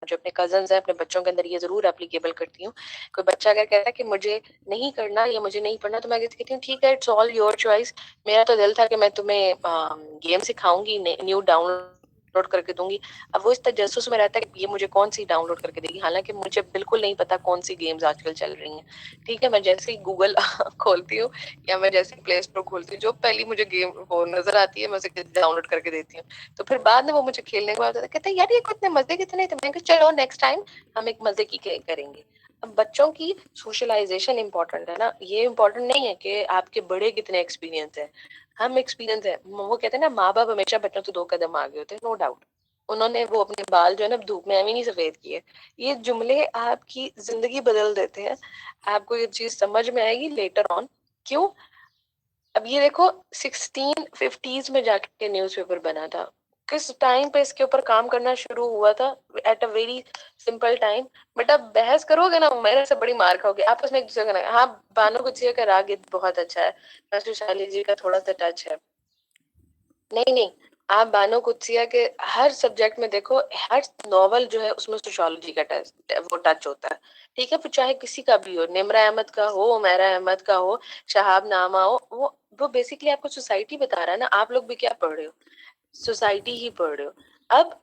جو اپنے کزنز ہیں اپنے بچوں کے اندر یہ ضرور اپلیکیبل کرتی ہوں. کوئی بچہ اگر کہتا ہے کہ مجھے نہیں کرنا یا مجھے نہیں پڑھنا تو میں کہتی ہوں ٹھیک ہے اٹس آل یور چوائس. میرا تو دل تھا کہ میں تمہیں گیم سکھاؤں گی, نیو ڈاؤن لوڈ کر کے دوں گی. اب وہ اس تجسس میں رہتا ہے کہ یہ مجھے کون سی ڈاؤن لوڈ کر کے دے گی, حالانکہ مجھے بالکل نہیں پتا کون سی گیمز آج کل چل رہی ہیں. ٹھیک ہے, میں جیسے ہی گوگل کھولتی ہوں یا میں جیسے پلے اسٹور کھولتی ہوں, جو پہلی مجھے گیم وہ نظر آتی ہے میں اسے ڈاؤن لوڈ کر کے دیتی ہوں. تو پھر بعد میں وہ مجھے کھیلنے کے بعد کہتے ہیں یار یہ کتنے مزے کتنے تھے. میں کہ چلو نیکسٹ ٹائم ہم ایک مزے کی کریں گے. اب بچوں کی سوشلائزیشن امپورٹنٹ ہے نا, یہ امپورٹنٹ نہیں ہے کہ آپ کے بڑے کتنے ایکسپیرینس ہیں. ہم ایکسپیرینس ہے, وہ کہتے ہیں نا ماں باپ ہمیشہ بچوں سے 2 قدم آگے ہوتے ہیں, نو ڈاؤٹ. انہوں نے وہ اپنے بال جو ہے نا دھوپ میں ایویں نہیں سفید کیے. یہ جملے آپ کی زندگی بدل دیتے ہیں. آپ کو یہ چیز سمجھ میں آئے گی لیٹر آن. کیوں؟ اب یہ دیکھو 1650s میں جا کے نیوز پیپر بنا تھا. کس ٹائم پہ اس کے اوپر کام کرنا شروع ہوا تھا, at a very simple time. But اب بحث کرو گے نا میرے سے بڑی مار کھاؤ گے آپس میں ایک دوسرے کا. ہاں بانو گچھیا کا راگ بہت اچھا ہے, ویسے شالی جی کا تھوڑا سا ٹچ ہے. نہیں آپ بانو کچیا کے ہر سبجیکٹ میں دیکھو, ہر ناول جو ہے اس میں سوشالوجی کا وہ ٹچ ہوتا ہے. ٹھیک ہے, پھر چاہے کسی کا بھی ہو, نمرا احمد کا ہو, عمیرہ احمد کا ہو, شہاب نامہ ہو, وہ بیسکلی آپ کو سوسائٹی بتا رہا ہے نا. آپ لوگ بھی کیا پڑھ رہے ہو, سوسائٹی ہی پڑھ رہے ہو. اب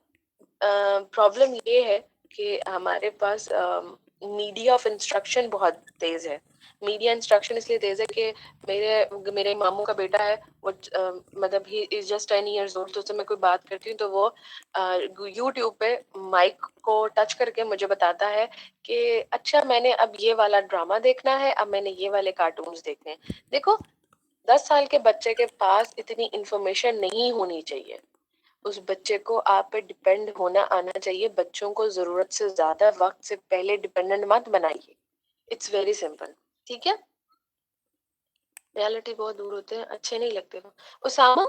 پرابلم یہ ہے کہ ہمارے پاس میڈیا آف انسٹرکشن بہت تیز ہے. میڈیا انسٹرکشن اس لیے تیز ہے کہ میرے ماموں کا بیٹا ہے, وہ مطلب ہی از جسٹ 10 years old. تو اس سے میں کوئی بات کرتی ہوں تو وہ یوٹیوب پہ مائک کو ٹچ کر کے مجھے بتاتا ہے کہ اچھا میں نے اب یہ والا ڈرامہ دیکھنا ہے, اب میں نے یہ والے کارٹونز دیکھنے ہیں. دیکھو 10 سال کے بچے کے پاس اتنی انفارمیشن نہیں ہونی چاہیے. اس بچے کو آپ پہ ڈپینڈ ہونا آنا چاہیے. بچوں کو ضرورت سے زیادہ وقت سے پہلے ڈپینڈنٹ مت بنائیے. It's very simple. ٹھیک ہے, ریالٹی بہت دور ہوتے ہیں, اچھے نہیں لگتے. اسامہ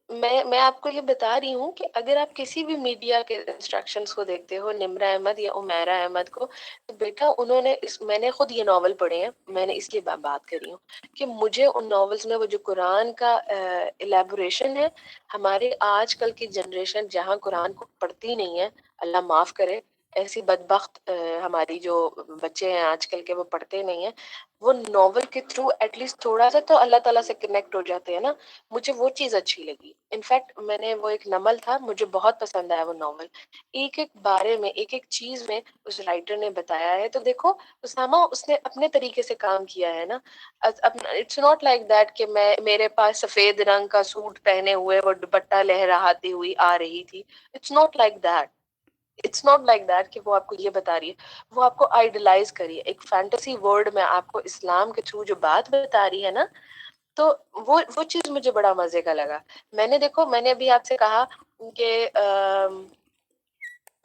میں آپ کو یہ بتا رہی ہوں کہ اگر آپ کسی بھی میڈیا کے انسٹرکشنز کو دیکھتے ہو, نمرا احمد یا عمیرہ احمد کو, تو بیٹا انہوں نے میں نے خود یہ ناول پڑھے ہیں, میں نے اس لیے بات کری ہوں کہ مجھے ان ناولز میں وہ جو قرآن کا الیبوریشن ہے, ہمارے آج کل کی جنریشن جہاں قرآن کو پڑھتی نہیں ہے, اللہ معاف کرے, ایسی بدبخت ہماری جو بچے ہیں آج کل کے وہ پڑھتے نہیں ہیں, وہ ناول کے تھرو ایٹ لیسٹ تھوڑا سا تو اللہ تعالیٰ سے کنیکٹ ہو جاتے ہیں نا. مجھے وہ چیز اچھی لگی. انفیکٹ میں نے وہ ایک نمل تھا, مجھے بہت پسند آیا وہ ناول. ایک ایک بارے میں ایک ایک چیز میں اس رائٹر نے بتایا ہے. تو دیکھو اسامہ اس نے اپنے طریقے سے کام کیا ہے نا. اٹس ناٹ لائک دیٹ کہ میرے پاس سفید رنگ کا سوٹ پہنے ہوئے وہ دوپٹہ لہراتی ہوئی آ رہی تھی. It's not like that. It's not like that کہ وہ آپ کو یہ بتا رہی ہے, وہ آپ کو آئیڈلائز کریے ایک فینٹیسی ورلڈ میں, آپ کو اسلام کے تھرو جو بات بتا رہی ہے نا, تو وہ چیز مجھے بڑا مزے کا لگا. میں نے دیکھو میں نے ابھی آپ سے کہا کہ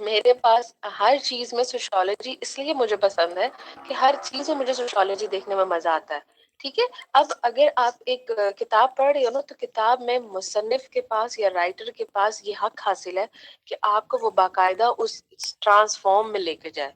میرے پاس ہر چیز میں سوشالوجی اس لیے مجھے پسند ہے کہ ہر چیز میں مجھے سوشالوجی دیکھنے میں مزہ آتا ہے. ٹھیک ہے, اب اگر آپ ایک کتاب پڑھ رہے ہو نا, تو کتاب میں مصنف کے پاس یا رائٹر کے پاس یہ حق حاصل ہے کہ آپ کو وہ باقاعدہ اس ٹرانسفارم میں لے کے جائے.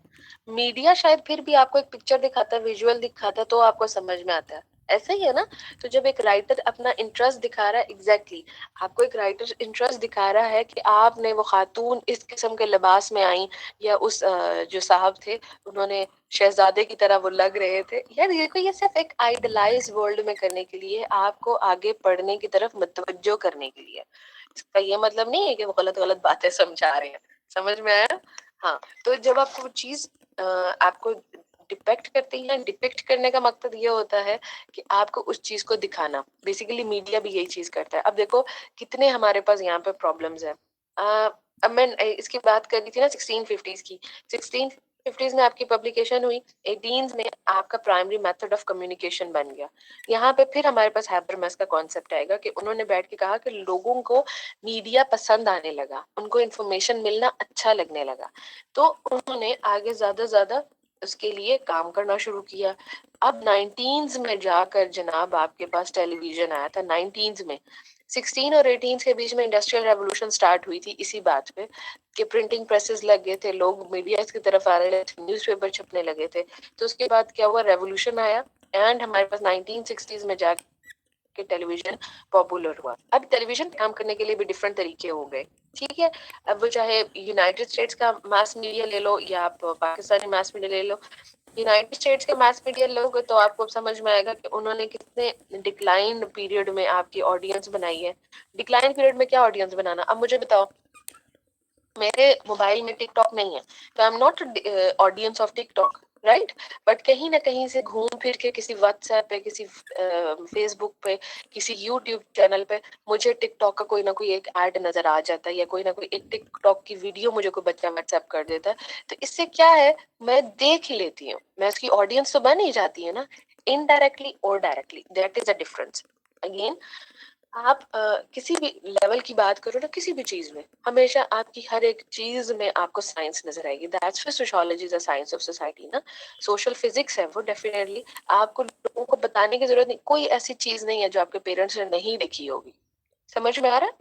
میڈیا شاید پھر بھی آپ کو ایک پکچر دکھاتا ہے, ویژول دکھاتا ہے, تو آپ کو سمجھ میں آتا ہے. ایسا ہی ہے نا. تو جب ایک رائٹر اپنا انٹرسٹ دکھا رہا ہے, ایگزیکٹلی آپ کو ایک رائٹر انٹرسٹ دکھا رہا ہے کہ آپ نے وہ خاتون اس قسم کے لباس میں آئیں, یا اس جو صاحب تھے انہوں نے شہزادے کی طرح وہ لگ رہے تھے. یار دیکھو یہ صرف ایک آئیڈلائز ورلڈ میں کرنے کے لیے, آپ کو آگے پڑھنے کی طرف متوجہ کرنے کے لیے. اس کا یہ مطلب نہیں ہے کہ وہ غلط غلط باتیں سمجھا رہے ہیں. سمجھ میں آیا؟ ہاں. تو جب آپ کو وہ چیز آپ کو ڈپیکٹ کرتی ہیں, ڈپیکٹ کرنے کا مقصد یہ ہوتا ہے کہ آپ کو اس چیز کو دکھانا. بیسیکلی میڈیا بھی یہی چیز کرتا ہے. اب دیکھو کتنے ہمارے پاس یہاں پہ پرابلمز ہیں. اب میں اس کی بات کر رہی تھی نا 1650s کی. 1650s میں آپ کی پبلیکیشن ہوئی, 18s میں آپ کا پرائمری میتھڈ آف کمیونیکیشن بن گیا. یہاں پہ پھر ہمارے پاس ہیبرمس کا کانسیپٹ آئے گا کہ انہوں نے بیٹھ کے کہا کہ لوگوں کو میڈیا پسند آنے لگا, ان کو انفارمیشن ملنا اچھا لگنے لگا, تو انہوں نے آگے زیادہ زیادہ اس کے لیے کام کرنا شروع کیا. اب 19s میں جا کر جناب آپ کے پاس ٹیلی ویژن آیا تھا. 19s میں 16 اور 18 کے بیچ میں انڈسٹریل ریولوشن سٹارٹ ہوئی تھی اسی بات پہ کہ پرنٹنگ پریسز لگ گئے تھے, لوگ میڈیا کی طرف آ رہے تھے, نیوز پیپر چھپنے لگے تھے. تو اس کے بعد کیا ہوا, ریولوشن آیا, اینڈ ہمارے پاس 1960s میں جا के टेलीविजन पॉपुलर हुआ। अब टेलीविजन काम करने के लिए भी डिफरेंट तरीके हो गए, ठीक है। अब वो चाहे यूनाइटेड स्टेट्स का मास मीडिया ले लो या आप पाकिस्तानी मास मीडिया ले लो। यूनाइटेड स्टेट्स के मास मीडिया लोगे तो आपको समझ में आएगा कि उन्होंने कितने डिक्लाइन पीरियड में आपकी ऑडियंस बनाई है। डिक्लाइन पीरियड में क्या ऑडियंस बनाना, अब मुझे बताओ, मेरे मोबाइल में टिकटॉक नहीं है तो I am not audience of TikTok, right. But कहीं ना कहीं से घूम फिर के किसी व्हाट्सएप पे, किसी फेसबुक पे, किसी यूट्यूब चैनल पे मुझे टिकटॉक का कोई ना कोई एक ऐड नजर आ जाता है, या कोई ना कोई एक टिकटॉक की वीडियो मुझे कोई बच्चा व्हाट्सएप कर देता है। तो इससे क्या है, मैं देख लेती हूँ, मैं उसकी ऑडियंस तो बन ही जाती है ना, इनडायरेक्टली और directly, that is a difference. Again आप किसी भी लेवल की बात करो ना, किसी भी चीज में हमेशा आपकी हर एक चीज में आपको साइंस नजर आएगी। That's why sociology is a science of society ना। सोशल फिजिक्स है वो, डेफिनेटली आपको लोगों को बताने की जरूरत नहीं, कोई ऐसी चीज नहीं है जो आपके पेरेंट्स ने नहीं देखी होगी। समझ में आ रहा है?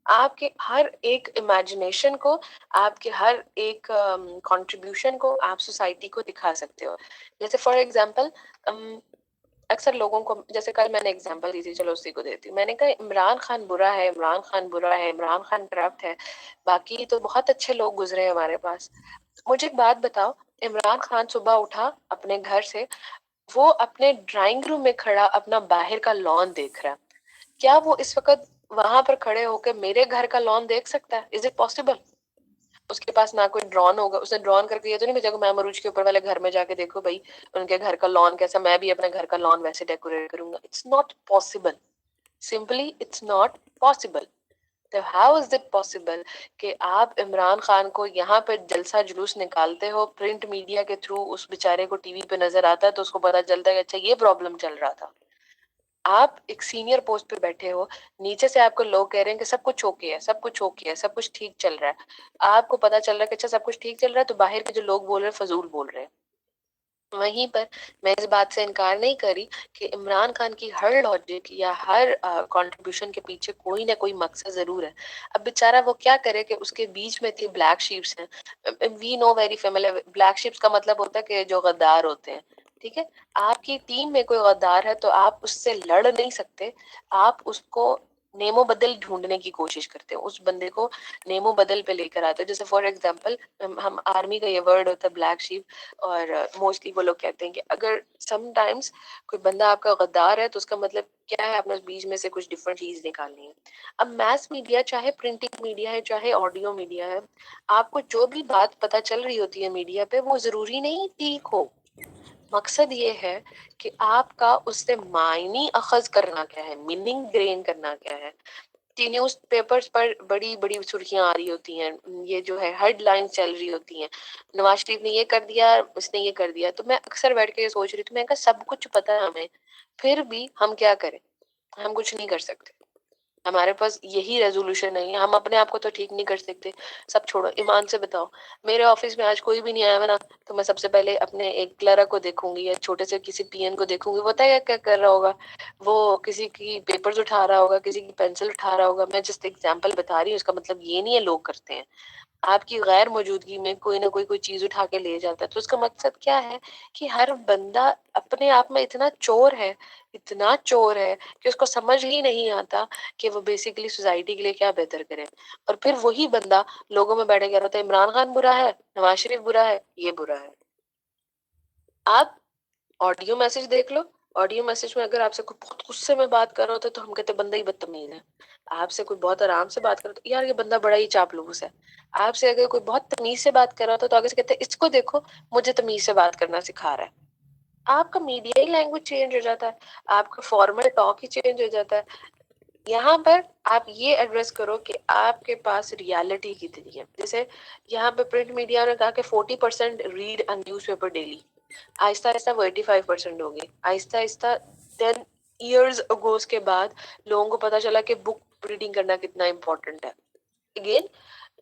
आपके हर एक इमेजिनेशन को, आपके हर एक कंट्रीब्यूशन को आप सोसाइटी को दिखा सकते हो। जैसे फॉर एग्जांपल अक्सर लोगों को, जैसे कल मैंने एग्जांपल दी थी, चलो उसी को देती हूँ। मैंने कहा इमरान खान बुरा है, इमरान खान बुरा है, इमरान खान करप्ट है, बाकी तो बहुत अच्छे लोग गुजरे हैं हमारे पास। मुझे एक बात बताओ, इमरान खान सुबह उठा अपने घर से, वो अपने ड्राइंग रूम में खड़ा अपना बाहर का लॉन देख रहा है, क्या वो इस वक्त वहां पर खड़े होकर मेरे घर का लॉन देख सकता है? Is it possible? उसके पास ना कोई ड्रॉन होगा, उसने ड्रॉन करके ये तो नहीं भेजा मैं मरूज के ऊपर वाले घर में जाके देखो भाई उनके घर का लॉन कैसा, मैं भी अपने घर का लॉन वैसे डेकोरेट करूंगा। It's not possible, simply it's not possible. तो हाउ इज इट पॉसिबल कि आप इमरान खान को यहाँ पे जलसा जुलूस निकालते हो, प्रिंट मीडिया के थ्रू उस बेचारे को टीवी पे नजर आता है तो उसको पता चलता है कि अच्छा ये प्रॉब्लम चल रहा था। आप एक सीनियर पोस्ट पे बैठे हो, नीचे से आपको लोग कह रहे हैं कि सब कुछ ओके है, सब कुछ ओके है, सब कुछ ठीक चल रहा है। आपको पता चल रहा है कि अच्छा सब कुछ ठीक चल रहा है, तो बाहर के जो लोग बोल रहे हैं फजूल बोल रहे हैं। वहीं पर मैं इस बात से इनकार नहीं करी कि इमरान खान की हर लॉजिक या हर कंट्रीब्यूशन के पीछे कोई ना कोई मकसद जरूर है। अब बेचारा वो क्या करे कि उसके बीच में थी ब्लैक शीप्स हैं। We know very familiar, black sheeps का मतलब होता है कि जो गद्दार होते हैं, ठीक है। आपकी टीम में कोई गद्दार है तो आप उससे लड़ नहीं सकते, आप उसको नेमो बदल ढूंढने की कोशिश करते हो, उस बंदे को नेमो बदल पे लेकर आते हो। जैसे फॉर एग्जांपल हम आर्मी का ये वर्ड होता है ब्लैक शीप, और मोस्टली वो लोग कहते हैं कि अगर समटाइम्स कोई बंदा आपका गद्दार है तो उसका मतलब क्या है, अपने बीच में से कुछ डिफरेंट चीज निकालनी है। अब मैस मीडिया, चाहे प्रिंटिंग मीडिया है चाहे ऑडियो मीडिया है, आपको जो भी बात पता चल रही होती है मीडिया पे वो जरूरी नहीं ठीक हो। मकसद ये है कि आपका उससे मायनी अखज करना क्या है, मीनिंग ग्रेन करना क्या है। न्यूज पेपर्स पर बड़ी बड़ी सुर्खियां आ रही होती हैं, ये जो है हेडलाइन चल रही होती हैं, नवाज शरीफ ने ये कर दिया, उसने ये कर दिया। तो मैं अक्सर बैठ के ये सोच रही थी, मैं कहा सब कुछ पता है हमें, फिर भी हम क्या करें? हम कुछ नहीं कर सकते, हमारे पास यही रेजोल्यूशन नहीं है, हम अपने आप को तो ठीक नहीं कर सकते। सब छोड़ो, ईमान से बताओ, मेरे ऑफिस में आज कोई भी नहीं आया ना, तो मैं सबसे पहले अपने एक क्लर्क को देखूंगी या छोटे से किसी पीएन को देखूंगी, वो क्या क्या कर रहा होगा, वो किसी की पेपर्स उठा रहा होगा, किसी की पेंसिल उठा रहा होगा। मैं जस्ट एग्जांपल बता रही हूँ, इसका मतलब ये नहीं है लोग करते हैं। आपकी गैर मौजूदगी में कोई ना कोई चीज उठा के ले जाता है, तो उसका मकसद क्या है कि हर बंदा अपने आप में इतना चोर है, इतना चोर है कि उसको समझ ही नहीं आता कि वो बेसिकली सोसाइटी के लिए क्या बेहतर करे। और फिर वही बंदा लोगों में बैठे कह रहा था इमरान खान बुरा है, नवाज शरीफ बुरा है, ये बुरा है। आप ऑडियो मैसेज देख लो, ऑडियो मैसेज में अगर आपसे कोई बहुत गुस्से में बात कर रहा होता है तो हम कहते बंदा ही बदतमीज है। आपसे कोई बहुत आराम से बात कर रहा तो यार ये बंदा बड़ा ही चापलूस है। आपसे अगर कोई बहुत तमीज से बात कर रहा होता तो आगे से कहते इसको देखो, मुझे तमीज से बात करना सिखा रहा है। आपका मीडिया ही लैंग्वेज चेंज हो जाता है, आपका फॉर्मल टॉक ही चेंज हो जाता है। यहाँ पर आप ये एड्रेस करो कि आपके पास रियलिटी कितनी है। जैसे यहाँ पे प्रिंट मीडिया ने कहा कि 40% read a news paper daily, Aahista Aahista वो 85% हो गई, आहिस्ता आहिस्ता 10 years ago के बाद लोगों को पता चला कि बुक रीडिंग करना कितना इम्पोर्टेंट है। अगेन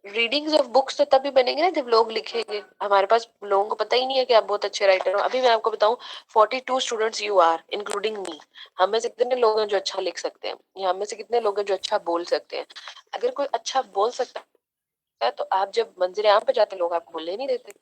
रीडिंग्स ऑफ बुक्स तो तभी बनेंगे ना जब लोग लिखेंगे। हमारे पास लोगों को पता ही नहीं है कि आप बहुत अच्छे राइटर हो। अभी मैं आपको बताऊं, 42 students you are including me, हम में से कितने लोग हैं जो अच्छा लिख सकते हैं, या हम में से कितने लोग हैं जो अच्छा बोल सकते हैं? अगर कोई अच्छा बोल सकता है तो आप जब मंजिल आम पे जाते लोग आपको बोलने नहीं देते।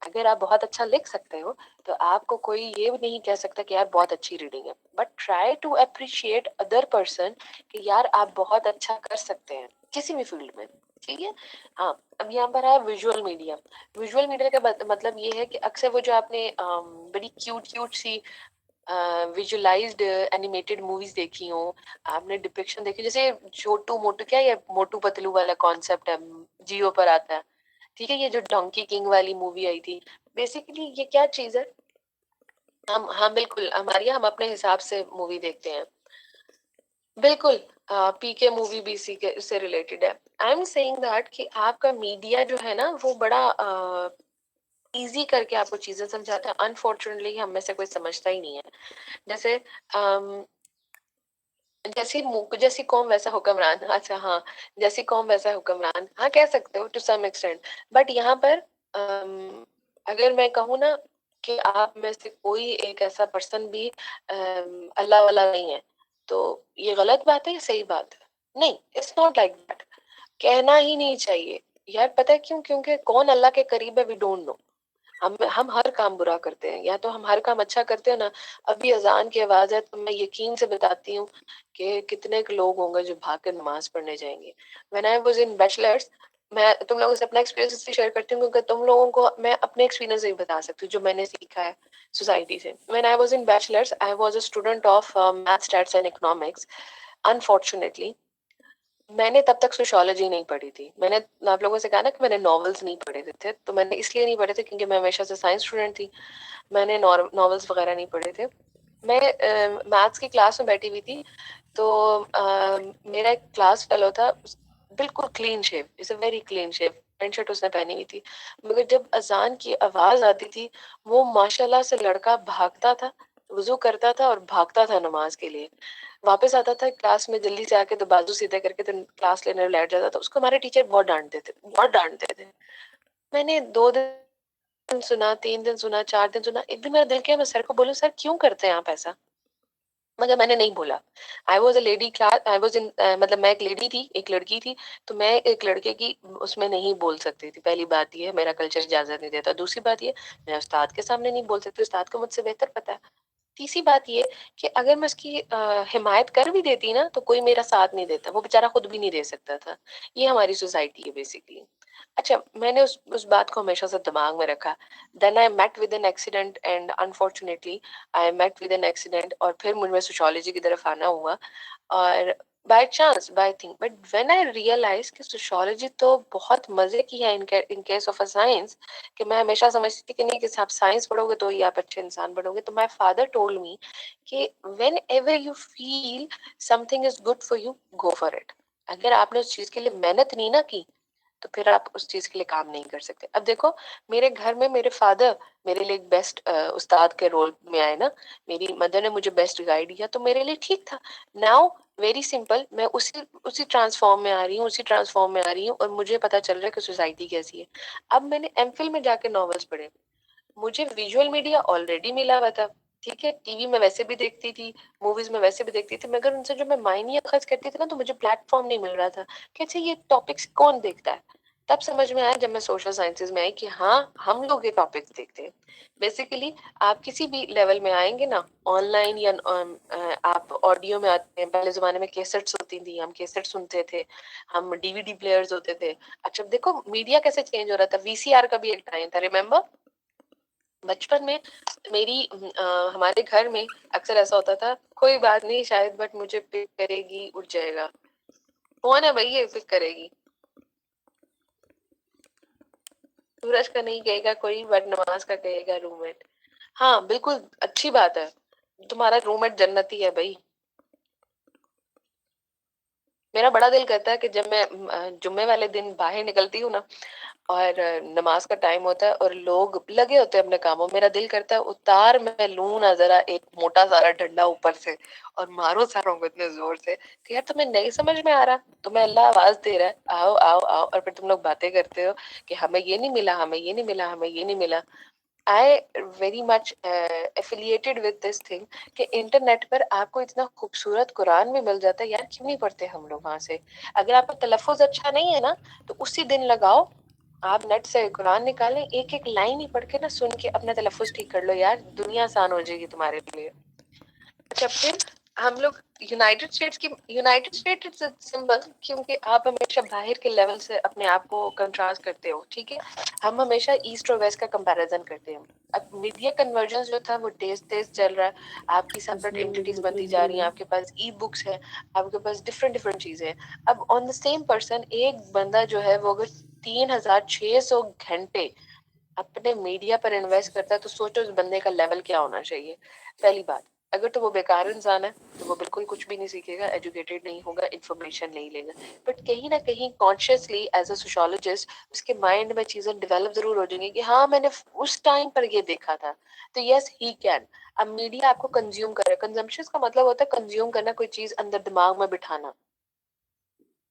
अगर आप बहुत अच्छा लिख सकते हो तो आपको कोई ये नहीं कह सकता कि यार बहुत अच्छी रीडिंग है, but try to appreciate other person कि यार आप बहुत अच्छा कर सकते हैं किसी भी फील्ड में। ठीक है। हाँ, अब यहाँ पर है विजुअल मीडिया। विजुअल मीडिया का मतलब ये है कि अक्सर वो जो आपने बड़ी क्यूट क्यूट सी विजुअलाइज्ड एनिमेटेड मूवीज देखी हो, आपने डिपिक्शन देखी, जैसे छोटू मोटू, क्या ये मोटू पतलू वाला कॉन्सेप्ट है, जियो पर आता है। ठीक है, ये जो डोंकी किंग वाली मूवी आई थी, बेसिकली ये क्या चीज है, हम हाँ बिल्कुल हमारी, हम अपने हिसाब से मूवी देखते हैं। बिल्कुल। पीके मूवी भी सी के से रिलेटेड है। आई एम सेइंग दैट कि आपका मीडिया जो है ना वो बड़ा इजी करके आपको चीजें समझाता है, अनफॉर्चुनेटली हम में से कोई समझता ही नहीं है। जैसे जैसी कौम वैसा हुक्मरान, अच्छा हाँ, जैसी कौम वैसा हुक्मरान, हाँ कह सकते हो टू सम एक्सटेंट। बट यहाँ पर अगर मैं कहूँ ना कि आप में से कोई एक ऐसा पर्सन भी अल्लाह वाला नहीं है, तो ये गलत बात है या सही बात है? नहीं, इट्स नॉट लाइक दैट। कहना ही नहीं चाहिए यार, पता है क्यों? क्योंकि कौन अल्लाह के करीब है वी डोंट नो। हम हर काम बुरा करते हैं, या तो हम हर काम अच्छा करते हैं ना। अभी अजान की आवाज है तो मैं यकीन से बताती हूँ कि कितने लोग होंगे जो भाग कर नमाज पढ़ने जाएंगे। When I was in bachelors, मैं तुम लोगों से अपना एक्सपीरियंस इसलिए शेयर करती हूँ क्योंकि तुम लोगों को मैं अपने एक्सपीरियंस से ही बता सकती हूँ जो मैंने सीखा है सोसाइटी से। When I was in bachelors I was a student of math, stats and economics. Unfortunately मैंने तब तक सोशियोलॉजी नहीं पढ़ी थी। मैंने आप लोगों से कहा ना कि मैंने नॉवेल्स नहीं पढ़े थे, तो मैंने इसलिए नहीं पढ़े थे क्योंकि मैं हमेशा से साइंस स्टूडेंट थी। मैंने नॉवेल्स वगैरह नहीं पढ़े थे। मैं मैथ्स की क्लास में बैठी हुई थी, तो मेरा एक क्लास फेलो था, बिल्कुल clean shave, is a very clean shave, pant shirt उसने पहनी हुई थी। मगर जब अजान की आवाज आती थी, वो माशाल्लाह से लड़का भागता था, वुजू करता था और भागता था नमाज के लिए। वापस आता था क्लास में जल्दी से आके, तो बाजू सीधे करके तो क्लास लेने बैठ जाता था। उसको हमारे टीचर बहुत डांटते थे, बहुत डांटते थे। मैंने 2 दिन सुना, 3 दिन सुना, 4 दिन सुना। एक दिन मेरा दिल किया मैं सर को बोलूं, सर क्यों करते हैं आप ऐसा? मगर मैंने नहीं बोला। I was a lady class, I was in, मतलब मैं एक लेडी थी, एक लड़की थी, तो मैं एक लड़के की उसमें नहीं बोल सकती थी। पहली बात ये, मेरा कल्चर इजाजत नहीं देता। दूसरी बात ये, मैं उस्ताद के सामने नहीं बोल सकती, उस्ताद को मुझसे बेहतर पता है। तीसरी बात ये कि अगर मैं उसकी हिमायत कर भी देती ना तो कोई मेरा साथ नहीं देता, वो बेचारा खुद भी नहीं दे सकता था। ये हमारी सोसाइटी है बेसिकली। अच्छा, मैंने उस बात को हमेशा से दिमाग में रखा। Then I met with an accident and unfortunately I met with an accident, और फिर मुझे सोशियोलॉजी की तरफ आना हुआ, और by chance by thing. But when I realize कि सोशियोलॉजी तो बहुत मजे की है in case of a science, कि मैं हमेशा समझती थी कि नहीं कि आप साइंस पढ़ोगे तो ही आप अच्छे इंसान बनोगे। तो माय फादर टोल्ड मी कि when ever you feel something is good for you, go for it. अगर आपने उस चीज के लिए मेहनत नहीं ना की तो फिर आप उस चीज के लिए काम नहीं कर सकते। अब देखो, मेरे घर में मेरे फादर मेरे लिए एक बेस्ट उस्ताद के रोल में आए ना, मेरी मदर ने मुझे बेस्ट गाइड किया, तो मेरे लिए ठीक था। नाउ वेरी सिंपल, मैं उसी उसी ट्रांसफॉर्म में आ रही हूँ, उसी ट्रांसफॉर्म में आ रही हूँ, और मुझे पता चल रहा है कि सोसाइटी कैसी है। अब मैंने एमफिल में जाके नॉवेल्स पढ़े, मुझे विजुअल मीडिया ऑलरेडी मिला हुआ था। ठीक है, टीवी में वैसे भी देखती थी, मूवीज में वैसे भी देखती थी, मगर उनसे जो मैं मायने खर्च करती थी ना, तो मुझे प्लेटफॉर्म नहीं मिल रहा था कि अच्छा ये टॉपिक्स कौन देखता है। तब समझ में आया जब मैं सोशल साइंसेज में आई कि हाँ, हम लोग ये टॉपिक्स देखते हैं। बेसिकली आप किसी भी लेवल में आएंगे ना, ऑनलाइन या आप ऑडियो में आते हैं। पहले जमाने में कैसेट्स होती थी, हम कैसेट सुनते थे, हम डीवीडी प्लेयर्स होते थे। अच्छा देखो मीडिया कैसे चेंज हो रहा था, वीसीआर का भी एक टाइम था, रिमेम्बर? बचपन में मेरी हमारे घर में अक्सर ऐसा होता था, कोई बात नहीं शायद, बट मुझे पिक करेगी उठ जाएगा। कौन है भाई ये पिक करेगी? सूरज का नहीं कहेगा कोई, बट नमाज का कहेगा रूममेट। हाँ बिल्कुल, अच्छी बात है, तुम्हारा रूममेट जन्नती है भाई। मेरा बड़ा दिल करता है कि जब मैं जुम्मे वाले दिन बाहर निकलती हूँ ना, और नमाज का टाइम होता है और लोग लगे होते हैं अपने कामों, मेरा दिल करता है उतार मैं लूं ना जरा एक मोटा सारा डंडा ऊपर से, और मारो सारों को इतने जोर से कि यार तुम्हें नहीं समझ में आ रहा, तुम्हें अल्लाह आवाज दे रहा है, आओ आओ आओ, और फिर तुम लोग बातें करते हो कि हमें ये नहीं मिला, हमें ये नहीं मिला, हमें ये नहीं मिला। I very much affiliated with this thing कि इंटरनेट पर आपको इतना खूबसूरत कुरान भी मिल जाता है, यार क्यों नहीं पढ़ते हम लोग वहां से? अगर आपका तलफ़ुज़ अच्छा नहीं है ना, तो उसी दिन लगाओ, आप नेट से कुरान निकालें, एक एक लाइन ही पढ़ के ना सुन के अपना तलफ़ुज़ ठीक कर लो, यार दुनिया आसान हो जाएगी तुम्हारे लिए। अच्छा, फिर हम लोग यूनाइटेड स्टेट इट्स सिंपल, क्योंकि आप हमेशा बाहर के लेवल से अपने आप को कंट्रास्ट करते हो, ठीक है? हम हमेशा ईस्ट और वेस्ट का कंपैरिजन करते हैं। अब मीडिया कन्वर्जेंस जो था वो तेज तेज चल रहा है, आपकी सेपरेट एंटिटीज बनती जा रही हैं, आपके पास ई बुक्स है, आपके पास डिफरेंट डिफरेंट चीजें हैं। अब ऑन द सेम पर्सन एक बंदा जो है वो अगर 3600 घंटे अपने मीडिया पर इन्वेस्ट करता है, तो सोचो उस बंदे का लेवल क्या होना चाहिए। पहली बात, अगर तो वो बेकार इंसान है तो वो बिल्कुल कुछ भी नहीं सीखेगा, एजुकेटेड नहीं होगा, इन्फॉर्मेशन नहीं लेगा, बट कहीं ना कहीं कॉन्शियसली एज अ सोशोलॉजिस्ट उसके माइंड में चीजें डेवलप जरूर हो जाएंगी कि हाँ मैंने उस टाइम पर ये देखा था, तो यस ही कैन। अब मीडिया आपको कंज्यूम कर रहा है, कंजम्पशन का मतलब होता है कंज्यूम करना, कोई चीज अंदर दिमाग में बिठाना।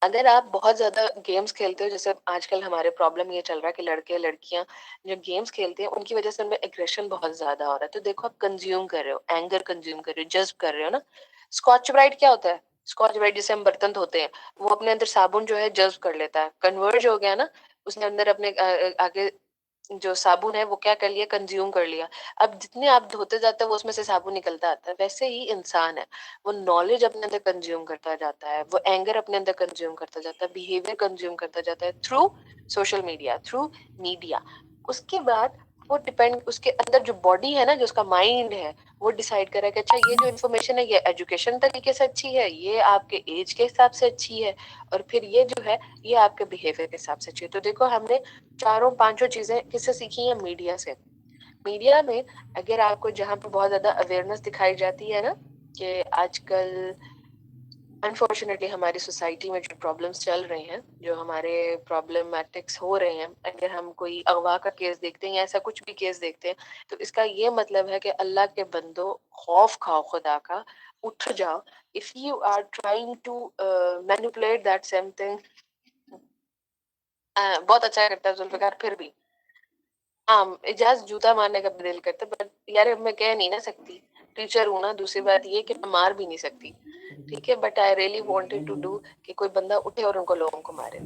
अगर आप बहुत ज्यादा गेम्स खेलते हो, जैसे आजकल हमारे प्रॉब्लम ये चल रहा है कि लड़के लड़कियां जो गेम्स खेलते हैं उनकी वजह से उनमें एग्रेशन बहुत ज्यादा हो रहा है, तो देखो आप कंज्यूम कर रहे हो, एंगर कंज्यूम कर रहे हो, जज्ब कर रहे हो ना। स्कॉच ब्राइट क्या होता है? स्कॉच ब्राइट जिसे हम बर्तन धोते हैं, वो अपने अंदर साबुन जो है जज्ब कर लेता है, कन्वर्ज हो गया ना, उसने अंदर अपने आगे जो साबुन है वो क्या कर लिया, कंज्यूम कर लिया। अब जितने आप धोते जाते हो वो उसमें से साबुन निकलता आता है, वैसे ही इंसान है, वो नॉलेज अपने अंदर कंज्यूम करता जाता है, वो एंगर अपने अंदर कंज्यूम करता जाता है, बिहेवियर कंज्यूम करता जाता है through social media, through media. उसके बाद वो डिपेंड, उसके अंदर जो बॉडी है ना, जो उसका माइंड है, वो डिसाइड करे कि अच्छा ये जो इन्फॉर्मेशन है ये एजुकेशन तरीके से अच्छी है, ये आपके एज के हिसाब से अच्छी है, और फिर ये जो है ये आपके बिहेवियर के हिसाब से अच्छी है। तो देखो हमने चारों पांचों चीजें किससे सीखी है? मीडिया से। मीडिया में अगर आपको जहाँ पे बहुत ज्यादा अवेयरनेस दिखाई जाती है ना, कि आजकल अनफॉर्चुनेटली हमारी सोसाइटी में जो प्रॉब्लम्स चल रही हैं, जो हमारे प्रॉब्लमैटिक्स हो रहे हैं, अगर हम कोई अगवा का केस देखते हैं या ऐसा कुछ भी केस देखते हैं, तो इसका ये मतलब है कि अल्लाह के बंदो, खौफ खाओ खुदा का, उठ जाओ। If you are trying to manipulate that something, बहुत अच्छा करता है जुल्फिकार, फिर भी हाँ इजाज जूता मारने का भी दिल करता, बट यार अब मैं कह नहीं ना सकती, टीचर हूं ना, दूसरी बात ये कि मैं मार भी नहीं सकती, ठीक है, but I really wanted to do कि कोई बंदा उठे और उनको लोगों को मारे।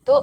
तो